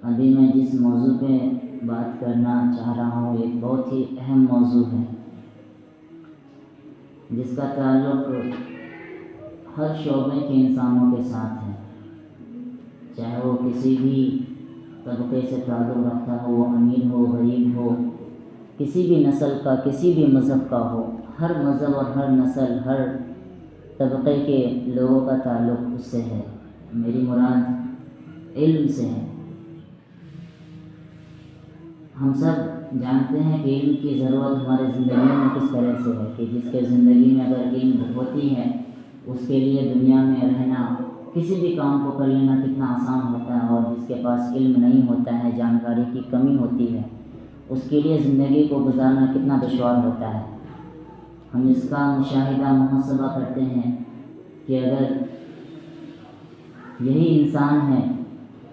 ابھی میں جس موضوع پہ بات کرنا چاہ رہا ہوں ایک بہت ہی اہم موضوع ہے، جس کا تعلق ہر شعبے کے انسانوں کے ساتھ ہے، چاہے وہ کسی بھی طبقے سے تعلق رکھتا ہو، وہ امیر ہو، غریب ہو، کسی بھی نسل کا، کسی بھی مذہب کا ہو۔ ہر مذہب اور ہر نسل، ہر طبقے کے لوگوں کا تعلق اس سے ہے۔ میری مراد علم سے ہے۔ ہم سب جانتے ہیں کہ علم کی ضرورت ہمارے زندگی میں کس طرح سے ہے، کہ جس کے زندگی میں اگر علم ہوتی ہے اس کے لیے دنیا میں رہنا، کسی بھی کام کو کر لینا کتنا آسان ہوتا ہے، اور جس کے پاس علم نہیں ہوتا ہے، جانکاری کی کمی ہوتی ہے، اس کے لیے زندگی کو گزارنا کتنا دشوار ہوتا ہے۔ ہم اس کا مشاہدہ محاسبہ کرتے ہیں کہ اگر یہی انسان ہے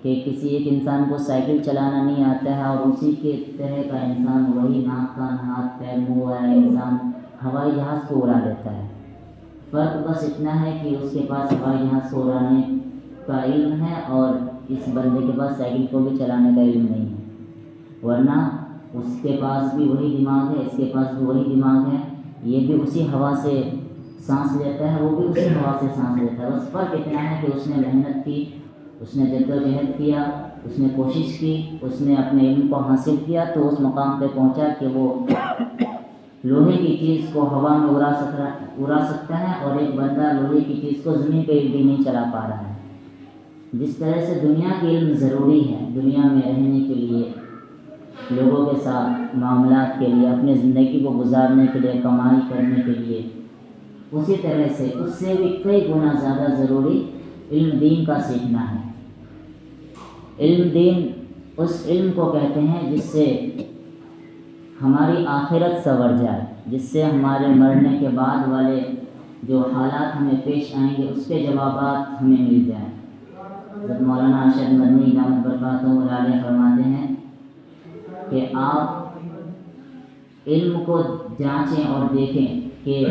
کہ کسی ایک انسان کو سائیکل چلانا نہیں آتا ہے، اور اسی کے طرح کا انسان، وہی ناک کان ہاتھ پیر منہ والا انسان ہوائی جہاز کو اڑا لیتا ہے۔ فرق بس اتنا ہے کہ اس کے پاس ہوائی جہاز کو اڑانے کا علم ہے، اور اس بندے کے پاس سائیکل کو بھی چلانے کا علم نہیں ہے، ورنہ اس کے پاس بھی وہی دماغ ہے، اس کے پاس بھی وہی دماغ ہے، یہ بھی اسی ہوا سے سانس لیتا ہے، وہ بھی اسی ہوا سے سانس لیتا ہے۔ بس فرق اتنا ہے کہ اس نے محنت کی، اس نے جدوجہد کیا، اس نے کوشش کی، اس نے اپنے علم کو حاصل کیا تو اس مقام پہ پہنچا کہ وہ لوہے کی چیز کو ہوا میں اڑا سکتا ہے، اور ایک بندہ لوہے کی چیز کو زمین پہ بھی نہیں چلا پا رہا ہے۔ جس طرح سے دنیا کی علم ضروری ہے دنیا میں رہنے کے لیے، لوگوں کے ساتھ معاملات کے لیے، اپنے زندگی کو گزارنے کے لیے، کمائی کرنے کے لیے، اسی طرح سے اس سے بھی کئی گنا زیادہ ضروری علم دین کا سیکھنا ہے۔ علم دین اس علم کو کہتے ہیں جس سے ہماری آخرت سنور جائے، جس سے ہمارے مرنے کے بعد والے جو حالات ہمیں پیش آئیں گے اس کے جوابات ہمیں مل جائیں۔ حضرت مولانا ارشد مدنی دامت برکاتہ علیہ فرماتے ہیں کہ آپ علم کو جانچیں اور دیکھیں کہ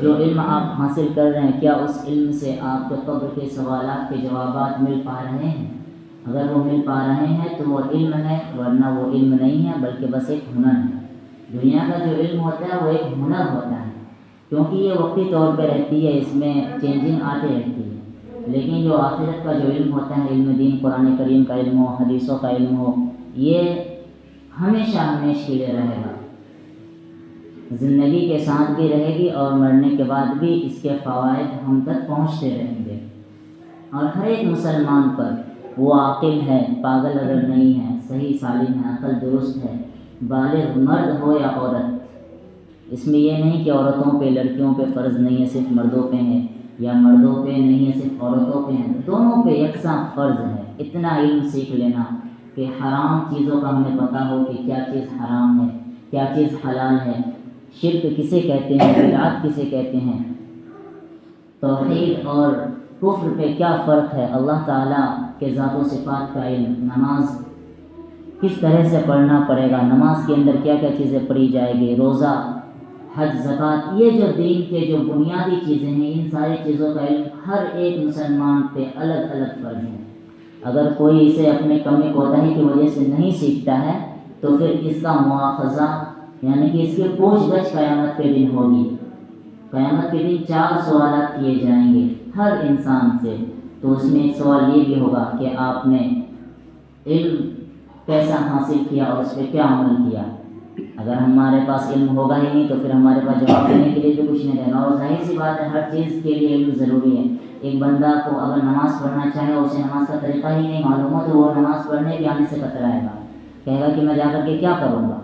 جو علم آپ حاصل کر رہے ہیں، کیا اس علم سے آپ کے قبر کے سوالات کے جوابات مل پا رہے ہیں؟ اگر وہ مل پا رہے ہیں تو وہ علم ہے، ورنہ وہ علم نہیں ہے بلکہ بس ایک ہنر ہے۔ دنیا کا جو علم ہوتا ہے وہ ایک ہنر ہوتا ہے، کیونکہ یہ وقتی طور پہ رہتی ہے، اس میں چینجنگ آتی رہتی ہے، لیکن جو آخرت کا جو علم ہوتا ہے، علم دین، قرآن کریم کا علم ہو، حدیثوں کا علم ہو، یہ ہمیشہ ہمیشہ کے لیے رہے گا، زندگی کے ساتھ بھی رہے گی، اور مرنے کے بعد بھی اس کے فوائد ہم تک پہنچتے رہیں گے۔ اور ہر ایک مسلمان پر، وہ عاقل ہے، پاگل اگر نہیں ہے، صحیح سالم ہے، عقل درست ہے، بالغ مرد ہو یا عورت، اس میں یہ نہیں کہ عورتوں پہ لڑکیوں پہ فرض نہیں ہے، صرف مردوں پہ ہے، یا مردوں پہ نہیں ہے صرف عورتوں پہ ہے، دونوں پہ یکساں فرض ہے اتنا علم سیکھ لینا کہ حرام چیزوں کا ہمیں پتہ ہو کہ کیا چیز حرام ہے، کیا چیز حلال ہے، شرک کسے کہتے ہیں، بدعت کسے کہتے ہیں، توحید اور کفر پہ کیا فرق ہے، اللہ تعالیٰ کے ذات و صفات کا علم، نماز کس طرح سے پڑھنا پڑے گا، نماز کے اندر کیا کیا چیزیں پڑھی جائے گی، روزہ، حج، زکوٰۃ، یہ جو دین کے جو بنیادی چیزیں ہیں، ان ساری چیزوں کا علم ہر ایک مسلمان پہ الگ الگ فرض ہے۔ اگر کوئی اسے اپنے کمی کوتاہی کی وجہ سے نہیں سیکھتا ہے تو پھر اس کا مواخذہ، یعنی کہ اس کے پوچھ گچھ قیامت کے دن ہوگی۔ قیامت کے دن 4 سوالات کیے جائیں گے ہر انسان سے، تو اس میں ایک سوال یہ بھی ہوگا کہ آپ نے علم کیسا حاصل کیا اور اس پہ کیا عمل کیا۔ اگر ہمارے پاس علم ہوگا ہی نہیں تو پھر ہمارے پاس جواب دینے کے لیے بھی کچھ نہیں رہے گا، اور ظاہر سی بات ہے ہر چیز کے لیے علم ضروری ہے۔ ایک بندہ کو اگر نماز پڑھنا چاہے اور اسے نماز کا طریقہ ہی نہیں معلوم ہو تو وہ نماز پڑھنے کے آنے سے کترائے گا، کہے گا کہ میں جا کر کے کیا کروں گا،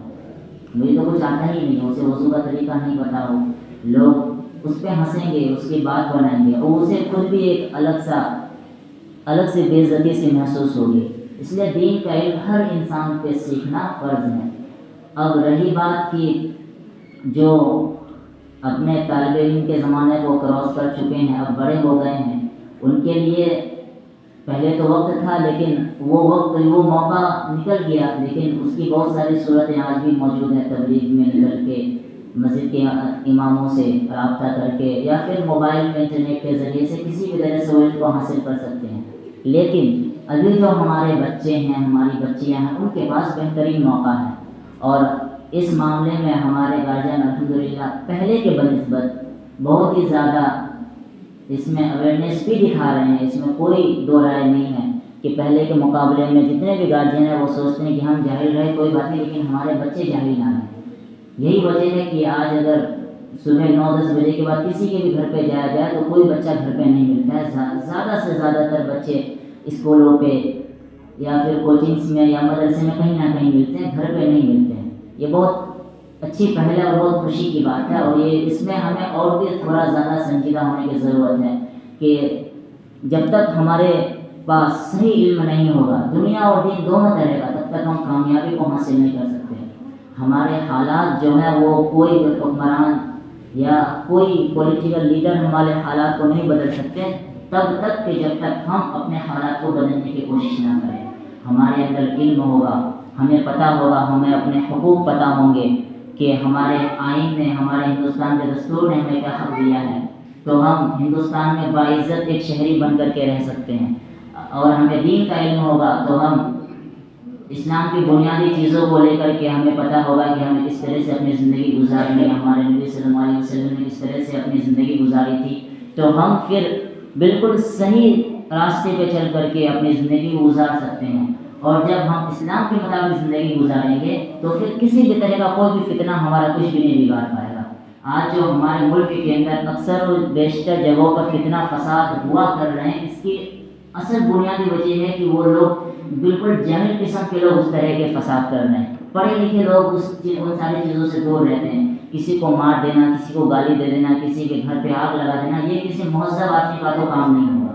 مجھے تو کچھ آتا ہی نہیں، اسے وضو کا طریقہ نہیں پتا ہو، لوگ اس پہ ہنسیں گے، اس کی بات بنائیں گے، اور اسے خود بھی ایک الگ سے بے عزتی سے محسوس ہوگی۔ اس لیے دین کا علم ہر انسان پہ سیکھنا فرض ہے۔ اب رہی بات کی جو اپنے طالب علم کے زمانے کو کراس کر چکے ہیں، اب بڑے ہو گئے ہیں، ان کے لیے پہلے تو وقت تھا، لیکن وہ موقع نکل گیا، لیکن اس کی بہت ساری صورتیں آج بھی موجود ہیں۔ تبلیغ میں نکل کے، مسجد کے اماموں سے رابطہ کر کے، یا پھر موبائل میں انٹرنیٹ کے ذریعے سے کسی بھی طرح سے علم کو حاصل کر سکتے ہیں، لیکن ابھی جو ہمارے بچے ہیں، ہماری بچیاں ہیں، ان کے پاس بہترین موقع ہے، اور اس معاملے میں ہمارے گارجین الحمدللہ پہلے کے بنسبت بہت ہی زیادہ اس میں اویئرنیس بھی دکھا رہے ہیں، اس میں کوئی دو رائے نہیں ہے کہ پہلے کے مقابلے میں جتنے بھی گارجین ہیں وہ سوچتے ہیں کہ ہم جاہل رہے کوئی بات نہیں، لیکن ہمارے بچے جاہل نہ رہیں۔ یہی وجہ ہے کہ آج اگر صبح 9-10 بجے کے بعد کسی کے بھی گھر پہ جایا جائے تو کوئی بچہ گھر پہ نہیں ملتا ہے، زیادہ سے زیادہ تر بچے اسکولوں پہ یا پھر کوچنگس میں یا مدرسے میں کہیں نہ کہیں ملتے ہیں، گھر پہ نہیں ملتے ہیں۔ یہ بہت اچھی پہل ہے اور بہت خوشی کی بات ہے، اور یہ اس میں ہمیں اور بھی تھوڑا زیادہ سنجیدہ ہونے کی ضرورت ہے کہ جب تک ہمارے پاس صحیح علم نہیں ہوگا، دنیا اور دین دونوں رہے گا، تب تک ہم کامیابی کو حاصل نہیں کر سکتے۔ ہمارے حالات جو ہے وہ کوئی حکمران یا کوئی پولیٹیکل لیڈر ہمارے حالات کو نہیں بدل سکتے تب تک کہ جب تک ہم اپنے حالات کو بدلنے کی کوشش نہ کریں۔ ہمارے اندر علم ہوگا، ہمیں پتہ ہوگا، ہمیں اپنے حقوق پتہ ہوں گے کہ ہمارے آئین نے، ہمارے ہندوستان کے دستور نے ہمیں کیا حق دیا ہے، تو ہم ہندوستان میں باعزت ایک شہری بن کر کے رہ سکتے ہیں۔ اور ہمیں دین کا علم ہوگا تو ہم اسلام کی بنیادی چیزوں کو لے کر کے ہمیں پتہ ہوگا کہ ہمیں کس طرح سے اپنی زندگی گزارنی ہے، ہمارے نبی صلی اللہ علیہ وسلم نے کس طرح سے اپنی زندگی گزاری تھی، تو ہم پھر بالکل صحیح راستے پہ چل کر کے اپنی زندگی گزار سکتے ہیں۔ اور جب ہم اسلام کے مطابق زندگی گزاریں گے تو پھر کسی بھی طرح کا کوئی بھی فتنہ ہمارا کچھ بھی نہیں بگاڑ پائے گا۔ آج جو ہمارے ملک کے اندر اکثر و بیشتر جگہوں پر فتنہ فساد ہوا کر رہے ہیں، اس کی اصل بنیادی وجہ ہے کہ وہ لوگ بالکل جاہل قسم کے لوگ اس طرح کے فساد کر رہے ہیں۔ پڑھے لکھے لوگ ان ساری چیزوں سے دور رہتے ہیں۔ کسی کو مار دینا، کسی کو گالی دے دینا، کسی کے گھر پہ آگ لگا دینا، یہ کسی مہذب آدمی کا تو کام نہیں ہوگا۔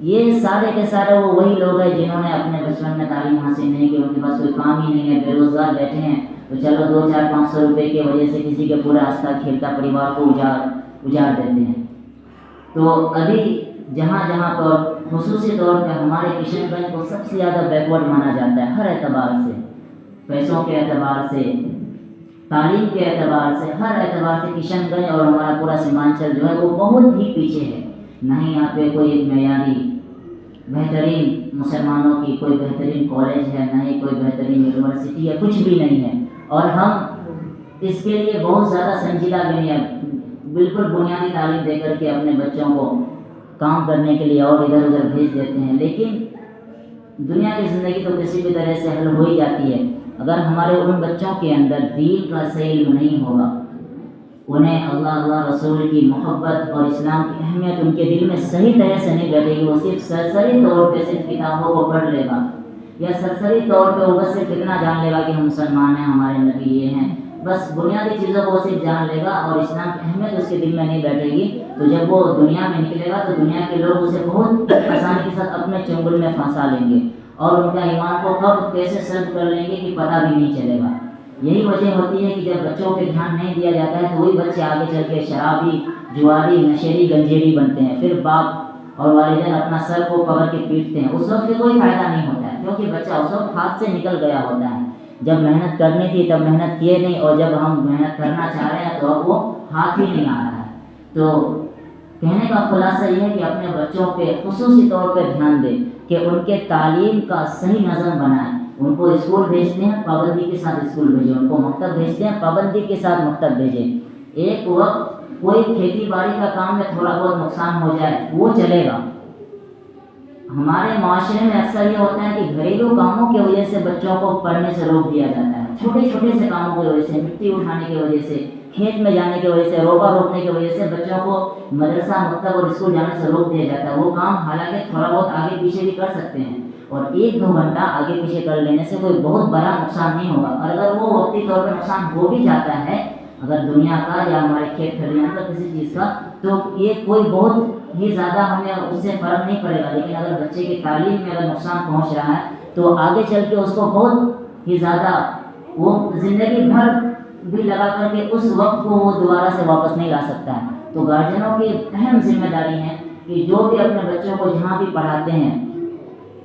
یہ سارے کے سارے وہ وہی لوگ ہیں جنہوں نے اپنے بچپن میں تعلیم حاصل نہیں کی، ان کے پاس کوئی کام ہی نہیں ہے، بے روزگار بیٹھے ہیں، تو چلو 200-500 روپے کی وجہ سے کسی کے پورا ہنستا کھیلتا پریوار کو اجاڑ دیتے ہیں۔ تو ابھی جہاں جہاں پر خصوصی طور پہ ہمارے کشن گنج کو سب سے زیادہ بیکورڈ مانا جاتا ہے، ہر اعتبار سے، پیسوں کے اعتبار سے، تعلیم کے اعتبار سے، ہر اعتبار سے کشن گنج اور ہمارا پورا سیمانچل جو ہے وہ بہت ہی پیچھے ہے۔ نہ ہی یہاں پہ کوئی ایک معیاری بہترین مسلمانوں کی کوئی بہترین کالج ہے، نہ ہی کوئی بہترین یونیورسٹی ہے، کچھ بھی نہیں ہے، اور ہم اس کے لیے بہت زیادہ سنجیدہ بھی نہیں ہے۔ بالکل بنیادی تعلیم دے کر کے اپنے بچوں کو کام کرنے کے لیے اور ادھر ادھر بھیج دیتے ہیں، لیکن دنیا کی زندگی تو کسی بھی طرح سے حل ہو ہی جاتی ہے۔ اگر ہمارے ان بچوں کے اندر دین کا صحیح علم نہیں ہوگا، انہیں اللہ رسول کی محبت اور اسلام کی اہمیت ان کے دل میں صحیح طرح سے نہیں بیٹھے گی، وہ صرف سرسری طور پہ صرف کتابوں کو پڑھ لے گا، یا سرسری طور پہ وہ بس صرف اتنا جان لے گا کہ ہم مسلمان ہیں، ہمارے نبی یہ ہیں، بس بنیادی چیزوں کو صرف جان لے گا اور اسلام کی اہمیت اس کے دل میں نہیں بیٹھے گی، تو جب وہ دنیا میں نکلے گا تو دنیا کے لوگ اسے بہت آسانی کے ساتھ اپنے چنگل میں پھنسا لیں گے، اور ان کا ایمان کو کب کیسے سلب کر لیں گے کہ پتہ بھی نہیں چلے گا۔ یہی وجہ ہوتی ہے کہ جب بچوں پہ دھیان نہیں دیا جاتا ہے تو وہی بچے آگے چل کے شرابی، جواری، نشیڑی، گنجیڑی بنتے ہیں، پھر باپ اور والدین اپنا سر کو پکڑ کے پیٹتے ہیں، اس وقت پھر کوئی فائدہ نہیں ہوتا ہے، کیونکہ بچہ اس وقت ہاتھ سے نکل گیا ہوتا ہے۔ جب محنت کرنی تھی تب محنت کیے نہیں، اور جب ہم محنت کرنا چاہ رہے ہیں تو اب وہ ہاتھ ہی نہیں آ رہا ہے۔ تو کہنے کا خلاصہ یہ ہے کہ اپنے بچوں پہ خصوصی طور پہ دھیان دیں کہ ان کے تعلیم کا صحیح نظم بنائیں۔ ان کو اسکول بھیجتے ہیں پابندی کے ساتھ اسکول بھیجیں، ان کو مکتب بھیجتے ہیں پابندی کے ساتھ مکتب بھیجیں۔ ایک وقت کوئی کھیتی باڑی کا کام میں تھوڑا بہت نقصان ہو جائے وہ چلے گا۔ ہمارے معاشرے میں اکثر یہ ہوتا ہے کہ گھریلو کاموں کی وجہ سے بچوں کو پڑھنے سے روک دیا جاتا ہے، چھوٹے چھوٹے سے کاموں کی وجہ سے، مٹی اٹھانے کی وجہ سے، کھیت میں جانے کی وجہ سے، روبا روکنے کی وجہ سے بچوں کو مدرسہ، مکتب اور اسکول جانے سے روک دیا جاتا ہے۔ وہ کام حالانکہ تھوڑا بہت آگے پیچھے بھی کر سکتے ہیں، اور 1-2 گھنٹہ آگے پیچھے کر لینے سے کوئی بہت بڑا نقصان نہیں ہوگا، اور اگر وہ وقتی طور پر نقصان ہو بھی جاتا ہے اگر دنیا کا یا ہمارے کھیت کھلیان کا کسی چیز کا، تو یہ کوئی بہت ہی زیادہ ہمیں اس سے فرق نہیں پڑے گا، لیکن اگر بچے کی تعلیم میں اگر نقصان پہنچ رہا ہے تو آگے چل کے اس کو بہت ہی زیادہ وہ زندگی بھر بھی لگا کر کے اس وقت کو وہ دوبارہ سے واپس نہیں لا سکتا ہے۔ تو گارجنوں کی اہم ذمہ داری ہے کہ جو بھی اپنے بچوں کو جہاں بھی پڑھاتے ہیں،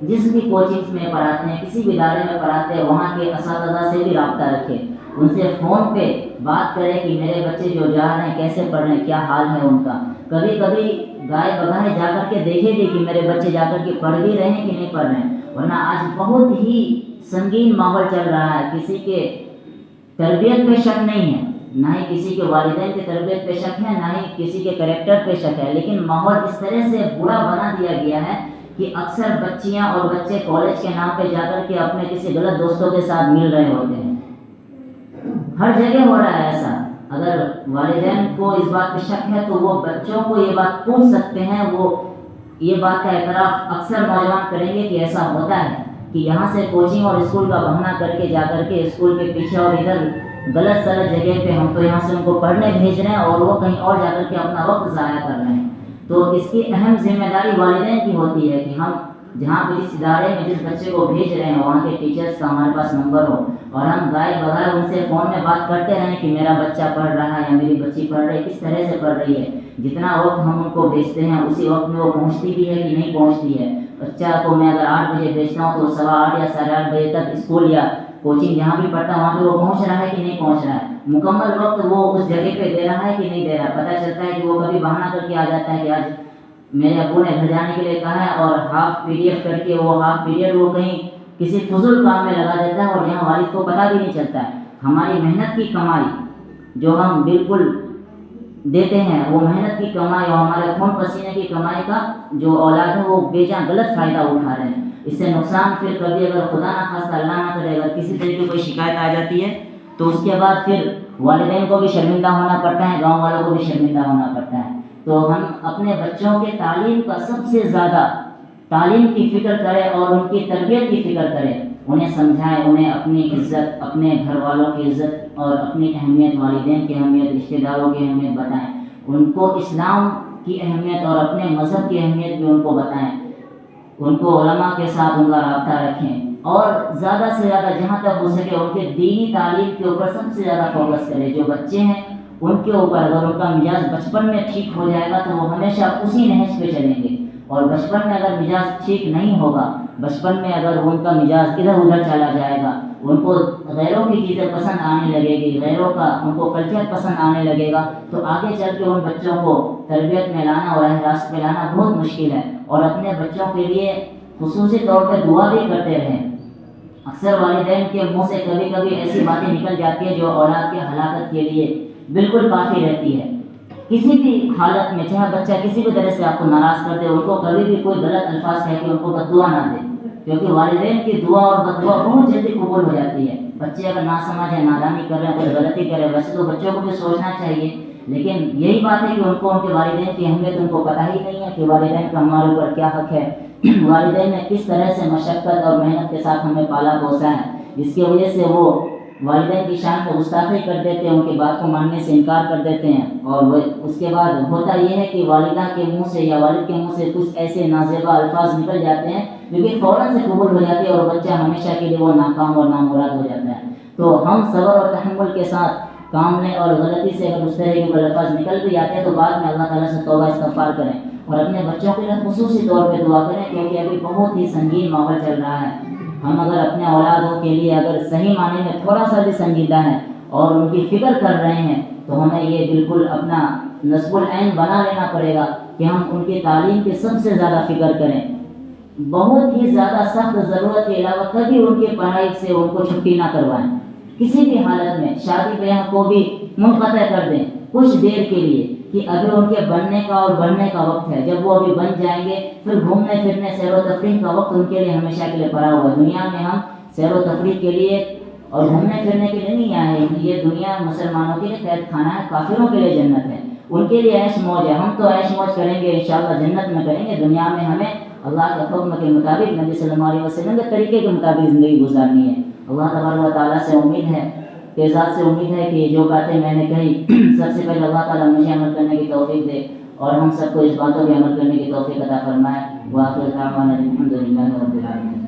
جس بھی کوچنگز میں پڑھاتے ہیں، کسی بھی ادارے میں پڑھاتے ہیں، وہاں کے اساتذہ سے بھی رابطہ رکھیں، ان سے فون پہ بات کریں کہ میرے بچے جو جا رہے ہیں کیسے پڑھ رہے ہیں، کیا حال ہے ان کا، کبھی کبھی گائے بگائے جا کر کے دیکھے بھی کہ میرے بچے جا کر کے پڑھ بھی رہے ہیں کہ نہیں پڑھ رہے ہیں، ورنہ آج بہت ہی سنگین ماحول چل رہا ہے. کسی کے تربیت پہ شک نہیں ہے، نہ ہی کسی کے والدین کی تربیت پہ شک ہے، نہ ہی کسی کے کریکٹر پہ شک ہے، لیکن ماحول اس طرح سے برا بنا دیا گیا ہے کہ اکثر بچیاں اور بچے کالج کے نام پہ جا کر کے اپنے کسی غلط دوستوں کے ساتھ مل رہے ہوتے ہیں. ہر جگہ ہو رہا ہے ایسا. اگر والدین کو اس بات پہ شک ہے تو وہ بچوں کو یہ بات پوچھ سکتے ہیں، وہ یہ بات کا اعتراف اکثر نوجوان کریں گے کہ ایسا ہوتا ہے کہ یہاں سے کوچنگ اور اسکول کا بہانہ کر کے جا کر کے اسکول کے پیچھے اور ادھر غلط سلط جگہ پہ ہم تو یہاں سے ان کو پڑھنے بھیج رہے ہیں اور وہ کہیں اور جا کر کے اپنا وقت ضائع کر رہے ہیں. تو اس کی اہم ذمہ داری والدین کی ہوتی ہے کہ ہم جہاں پہ جس ادارے میں جس بچے کو بھیج رہے ہیں وہاں کے ٹیچرس کا ہمارے پاس نمبر ہو اور ہم گائے بغیر ان سے فون میں بات کرتے رہیں کہ میرا بچہ پڑھ رہا ہے یا میری بچی پڑھ رہی ہے، کس طرح سے پڑھ رہی ہے. جتنا وقت ہم ان کو بھیجتے ہیں اسی وقت میں وہ پہنچتی بھی ہے کہ نہیں پہنچتی ہے. بچہ کو میں اگر 8 بجے بھیجتا ہوں تو 8:15 یا 8:30 بجے تک اسکول یا کوچنگ جہاں بھی پڑھتا ہے وہاں پہ وہ پہنچ رہا ہے کہ نہیں پہنچ رہا ہے، مکمل وقت وہ اس جگہ پہ دے رہا ہے کہ نہیں دے رہا. پتہ چلتا ہے کہ وہ کبھی بہانہ کر کے آ جاتا ہے کہ آج میرے ابو نے گھر جانے کے لیے کہا ہے اور ہاف پیریڈ کر کے وہ ہاف پیریڈ وہ کہیں کسی فضول کام میں لگا دیتا ہے اور یہاں والد کو پتہ بھی نہیں چلتا ہے. ہماری محنت کی کمائی جو ہم بالکل دیتے ہیں وہ محنت کی کمائی اور ہمارے خون پسینے کی کمائی کا جو اولاد ہے وہ بے جان غلط فائدہ اٹھا رہے ہیں. اس سے نقصان پھر کبھی اگر خدا نہ خواستہ اللہ نہ کرے اگر کسی طرح کی کوئی شکایت آ جاتی ہے تو اس کے بعد پھر والدین کو بھی شرمندہ ہونا پڑتا ہے، گاؤں والوں کو بھی شرمندہ ہونا پڑتا ہے. تو ہم اپنے بچوں کے تعلیم کا سب سے زیادہ تعلیم کی فکر کریں اور ان کی تربیت کی فکر کریں، انہیں سمجھائیں، انہیں اپنی عزت، اپنے گھر والوں کی عزت اور اپنی اہمیت، والدین کی اہمیت، رشتہ داروں کی اہمیت بتائیں، ان کو اسلام کی اہمیت اور اپنے مذہب کی اہمیت بھی ان کو بتائیں، ان کو علماء کے ساتھ ان کا رابطہ رکھیں اور زیادہ سے زیادہ جہاں تک ہو سکے ان کے دینی تعلیم کے اوپر سب سے زیادہ فوکس کریں. جو بچے ہیں ان کے اوپر اگر ان کا مزاج بچپن میں ٹھیک ہو جائے گا تو وہ ہمیشہ اسی نہج پہ چلیں گے، اور بچپن میں اگر مزاج ٹھیک نہیں ہوگا، بچپن میں اگر ان کا مزاج ادھر ادھر چلا جائے گا، ان کو غیروں کی چیزیں پسند آنے لگے گی، غیروں کا ان کو کلچر پسند آنے لگے گا، تو آگے چل کے ان بچوں کو تربیت میں لانا اور راست پہ لانا بہت مشکل ہے. اور اپنے بچوں کے لیے خصوصی طور پہ دعا بھی کرتے رہیں. اکثر والدین کے منہ سے کبھی کبھی ایسی باتیں نکل جاتی ہیں جو اولاد کے ہلاکت کے لیے بالکل کافی رہتی ہے. کسی بھی حالت میں چاہے بچہ کسی بھی طرح سے آپ کو ناراض کر دے، ان کو کبھی بھی کوئی غلط الفاظ کہہ کے ان کو بددعا نہ دے، کیونکہ والدین کی دعا اور بددعا بہت جلدی قبول ہو جاتی ہے. بچے اگر ناسمجھ ہے، نادانی کر رہے ہیں، کوئی غلطی کر رہے ہیں، ویسے تو بچوں کو بھی سوچنا چاہیے، لیکن یہی بات ہے کہ ان کو ان کے والدین کی اہمیت ان کو پتہ ہی نہیں ہے کہ والدین کا ہمارے اوپر کیا حق ہے. والدین نے کس طرح سے مشقت اور محنت کے ساتھ ہمیں پالا پوسا ہے، جس کی وجہ سے وہ والدین کی شان میں گستاخی کر دیتے ہیں، ان کی بات کو ماننے سے انکار کر دیتے ہیں. اور وہ اس کے بعد ہوتا یہ ہے کہ والدہ کے منہ سے یا والد کے منہ سے کچھ ایسے نازیبا الفاظ نکل جاتے ہیں جو کہ فوراً سے قبول ہو جاتی ہے اور بچہ ہمیشہ کے لیے وہ ناکام اور نامراد ہو جاتا ہے. تو ہم صبر اور تحمل کے ساتھ کام لیں اور غلطی سے اگر اس طرح کے الفاظ نکل بھی آتے ہیں تو بعد میں اللہ تعالیٰ سے توبہ استغفار کریں اور اپنے بچوں کے لیے خصوصی طور پہ دعا کریں، کیونکہ ابھی بہت ہی سنگین ماحول چل رہا ہے. ہم اگر اپنے اولادوں کے لیے اگر صحیح معنی میں تھوڑا سا بھی سنجیدہ ہیں اور ان کی فکر کر رہے ہیں تو ہمیں یہ بالکل اپنا نصب العین بنا لینا پڑے گا کہ ہم ان کی تعلیم کی سب سے زیادہ فکر کریں. بہت ہی زیادہ سخت ضرورت کے علاوہ کبھی ان کی پڑھائی سے ان کو چھٹی نہ کروائیں. کسی بھی حالت میں شادی بیاہ کو بھی منقطع کر دیں کچھ دیر کے لیے کہ ابھی ان کے بننے کا اور بڑھنے کا وقت ہے. جب وہ ابھی بن جائیں گے پھر گھومنے پھرنے سیر و تفریح کا وقت ان کے لیے ہمیشہ کے لیے پڑا ہوا ہے. دنیا میں ہم سیر و تفریح کے لیے اور گھومنے پھرنے کے لیے نہیں آئے ہیں. یہ دنیا مسلمانوں کے لیے قید خانہ ہے، کافروں کے لیے جنت ہے، ان کے لیے عیش موج ہے. ہم تو عیش موج کریں گے انشاءاللہ جنت میں کریں گے. دنیا میں ہمیں اللہ کے حکم کے مطابق نبی صلی اللہ علیہ وسلم کے طریقے کے مطابق زندگی گزارنی ہے. اللہ تبارک و تعالیٰ سے امید ہے، ذات سے امید ہے کہ جو باتیں میں نے کہی سب سے پہلے اللہ تعالیٰ مجھے عمل کرنے کی توفیق دے اور ہم سب کو اس باتوں پہ عمل کرنے کی توفیق عطا فرمائے. وآخر دعوانا الحمد للہ رب العالمین.